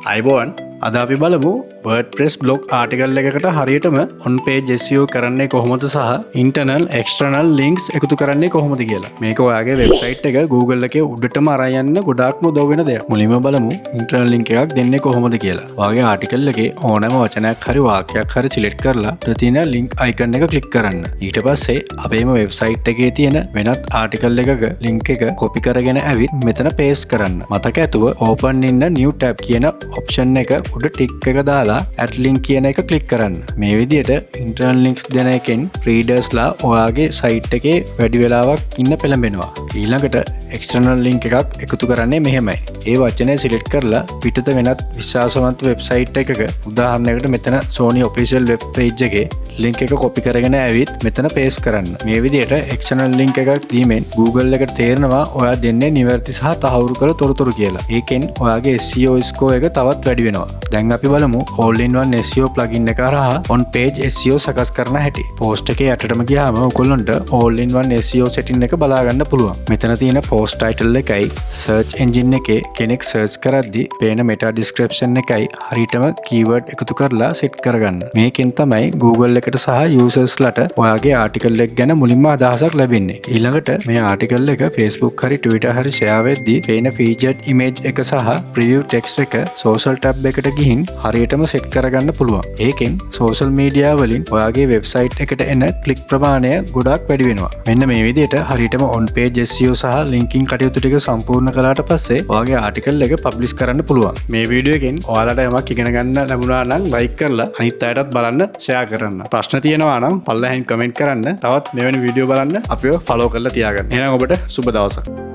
අයිබෝන් අද අපි බලමු WordPress blog ආටිකල් එකකට හරියටම on page SEO කරන්නේ කොහොමද සහ internal external links එකතු කරන්නේ කොහොමද කියලා. මේක ඔයාගේ වෙබ්සයිට් එක Google එකේ උඩටම අරන් යන්න ගොඩාක්ම උදව් වෙන දෙයක්. මුලින්ම බලමු internal link එකක් දෙන්නේ කොහොමද කියලා. ඔයාගේ ආටිකල් එකේ ඕනෑම වචනයක් හරි වාක්‍යයක් හරි select කරලා තියෙන link icon එක click කරන්න. ඊට පස්සේ අපේම වෙබ්සයිට් එකේ තියෙන වෙනත් ආටිකල් එකක link එක copy කරගෙන ඇවිත් මෙතන paste කරන්න. මතක ඇතුව open in a new tab කියන option එක උඩ ටික් එක දාලා add link කියන එක ක්ලික් කරන්න. මේ විදිහට internal links දෙන එකෙන් readersලා ඔයාගේ site එකේ වැඩි වෙලාවක් ඉන්න පෙළඹෙනවා. ඊළඟට external link එකක් එකතු කරන්නේ මෙහෙමයි. ඒ වචනේ select කරලා පිටත වෙනත් විශ්වාසවන්ත website එකක උදාහරණයකට මෙතන Sony official web page එකේ link එක copy කරගෙන ඇවිත් මෙතන paste කරන්න. මේ විදිහට external link එකක් දීමෙන් Google එකට තේරෙනවා ඔයා දෙන්නේ නිවැරදි සහ තහවුරු කළ තොරතුරු කියලා. ඒකෙන් ඔයාගේ SEO score එක තවත් වැඩි වෙනවා. දැන් අපි බලමු all-in-one SEO plugin එක හරහා on page SEO සකස් කරන හැටි. post එකේ යටටම ගියාම ඔයගොල්ලන්ට all-in-one SEO setting එක බලා ගන්න පුළුවන්. මෙතන තියෙන post title එකයි search engine එකේ කෙනෙක් search කරද්දී පේන meta description එකයි හරියටම keyword එකතු කරලා set කරගන්න. මේකෙන් තමයි Google එකට සහ users ලට ඔයාගේ article එක ගැන මුලින්ම අදහසක් ලැබෙන්නේ. ඊළඟට මේ article එක Facebook හරි Twitter හරි share වෙද්දී පේන featured image එක සහ preview text එක social tab එකට ගිහින් හරියටම set කරගන්න පුළුවන්. ඒකෙන් social media වලින් ඔයාගේ website එකට එන click ප්‍රමාණය ගොඩාක් වැඩි වෙනවා. මෙන්න මේ විදිහට හරියටම on page SEO සහ linking කටයුතු ටික සම්පූර්ණ කළාට පස්සේ ඔයාගේ article එක publish කරන්න පුළුවන්. මේ වීඩියෝ එකෙන් ඔයාලට යමක් ඉගෙන ගන්න ලැබුණා නම් like කරලා අනිත් අයටත් බලන්න share කරන්න. ප්‍රශ්න තියෙනවා නම් පල්ලෙහෙන් comment කරන්න. තවත් මෙවැනි වීඩියෝ බලන්න අපිව follow කරලා තියාගන්න. එහෙනම් ඔබට සුබ දවසක්.